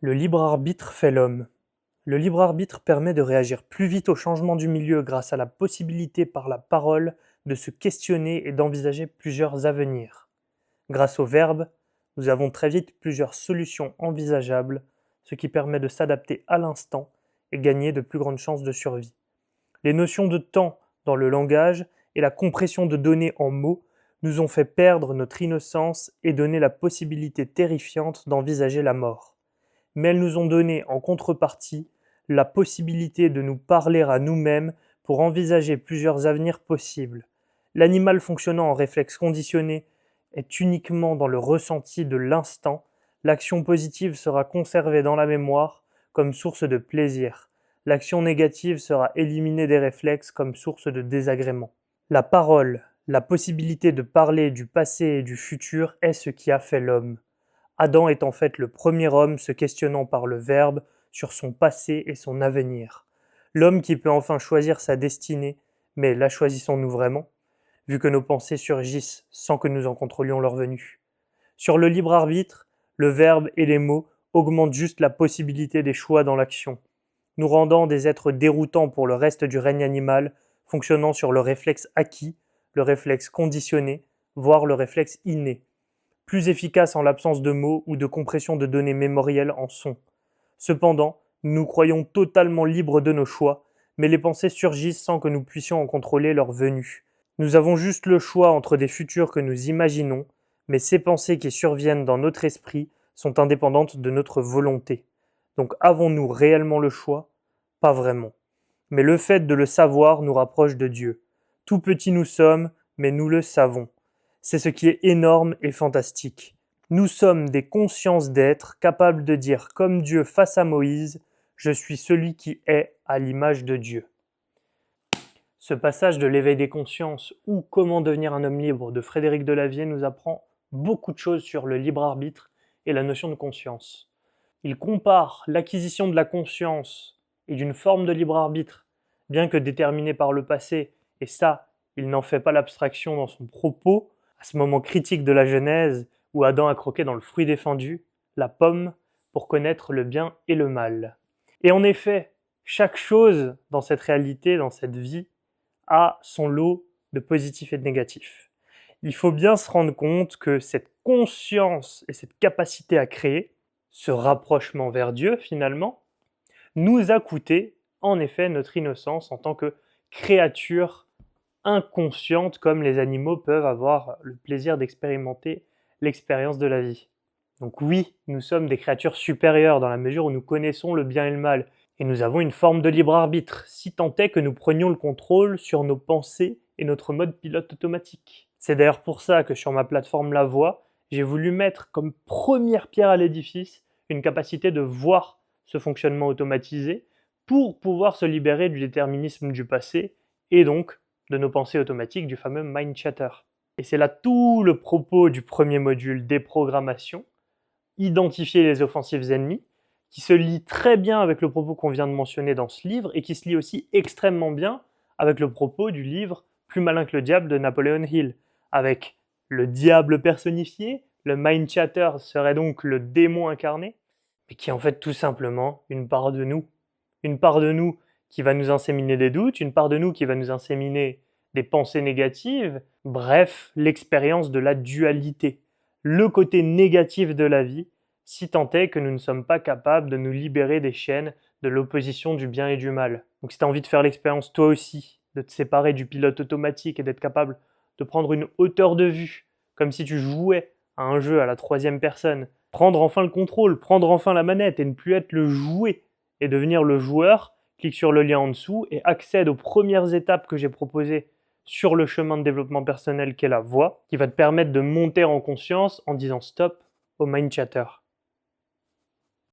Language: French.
Le libre arbitre fait l'homme. Le libre arbitre permet de réagir plus vite au changement du milieu grâce à la possibilité par la parole de se questionner et d'envisager plusieurs avenirs. Grâce au verbe, nous avons très vite plusieurs solutions envisageables, ce qui permet de s'adapter à l'instant et gagner de plus grandes chances de survie. Les notions de temps dans le langage et la compression de données en mots nous ont fait perdre notre innocence et donné la possibilité terrifiante d'envisager la mort. Mais elles nous ont donné en contrepartie la possibilité de nous parler à nous-mêmes pour envisager plusieurs avenirs possibles. L'animal fonctionnant en réflexe conditionné est uniquement dans le ressenti de l'instant. L'action positive sera conservée dans la mémoire comme source de plaisir. L'action négative sera éliminée des réflexes comme source de désagrément. La parole, la possibilité de parler du passé et du futur est ce qui a fait l'homme. Adam est en fait le premier homme se questionnant par le verbe sur son passé et son avenir. L'homme qui peut enfin choisir sa destinée, mais la choisissons-nous vraiment, vu que nos pensées surgissent sans que nous en contrôlions leur venue? Sur le libre arbitre, le verbe et les mots augmentent juste la possibilité des choix dans l'action, nous rendant des êtres déroutants pour le reste du règne animal, fonctionnant sur le réflexe acquis, le réflexe conditionné, voire le réflexe inné, plus efficace en l'absence de mots ou de compression de données mémorielles en son. Cependant, nous nous croyons totalement libres de nos choix, mais les pensées surgissent sans que nous puissions en contrôler leur venue. Nous avons juste le choix entre des futurs que nous imaginons, mais ces pensées qui surviennent dans notre esprit sont indépendantes de notre volonté. Donc avons-nous réellement le choix? Pas vraiment. Mais le fait de le savoir nous rapproche de Dieu. Tout petits nous sommes, mais nous le savons. C'est ce qui est énorme et fantastique. Nous sommes des consciences d'être capables de dire comme Dieu face à Moïse, « Je suis celui qui est à l'image de Dieu ». Ce passage de l'éveil des consciences ou Comment devenir un homme libre de Frédéric Delavier nous apprend beaucoup de choses sur le libre arbitre et la notion de conscience. Il compare l'acquisition de la conscience et d'une forme de libre arbitre, bien que déterminée par le passé, et ça, il n'en fait pas l'abstraction dans son propos, à ce moment critique de la Genèse où Adam a croqué dans le fruit défendu, la pomme, pour connaître le bien et le mal. Et en effet, chaque chose dans cette réalité, dans cette vie, a son lot de positifs et de négatifs. Il faut bien se rendre compte que cette conscience et cette capacité à créer, ce rapprochement vers Dieu finalement, nous a coûté en effet notre innocence en tant que créature inconsciente comme les animaux peuvent avoir le plaisir d'expérimenter l'expérience de la vie. Donc oui, nous sommes des créatures supérieures dans la mesure où nous connaissons le bien et le mal, et nous avons une forme de libre arbitre, si tant est que nous prenions le contrôle sur nos pensées et notre mode pilote automatique. C'est d'ailleurs pour ça que sur ma plateforme La Voix, j'ai voulu mettre comme première pierre à l'édifice une capacité de voir ce fonctionnement automatisé pour pouvoir se libérer du déterminisme du passé et donc de nos pensées automatiques du fameux mind chatter. Et c'est là tout le propos du premier module, déprogrammation, identifier les offensives ennemies, qui se lie très bien avec le propos qu'on vient de mentionner dans ce livre et qui se lie aussi extrêmement bien avec le propos du livre Plus malin que le diable de Napoleon Hill, avec le diable personnifié, le mind chatter serait donc le démon incarné, mais qui est en fait tout simplement une part de nous qui va nous inséminer des doutes, une part de nous qui va nous inséminer des pensées négatives, bref, l'expérience de la dualité, le côté négatif de la vie, si tant est que nous ne sommes pas capables de nous libérer des chaînes de l'opposition du bien et du mal. Donc si tu as envie de faire l'expérience toi aussi, de te séparer du pilote automatique et d'être capable de prendre une hauteur de vue, comme si tu jouais à un jeu à la troisième personne, prendre enfin le contrôle, prendre enfin la manette et ne plus être le jouet et devenir le joueur, clique sur le lien en dessous et accède aux premières étapes que j'ai proposées sur le chemin de développement personnel qu'est la voix, qui va te permettre de monter en conscience en disant stop au mind chatter.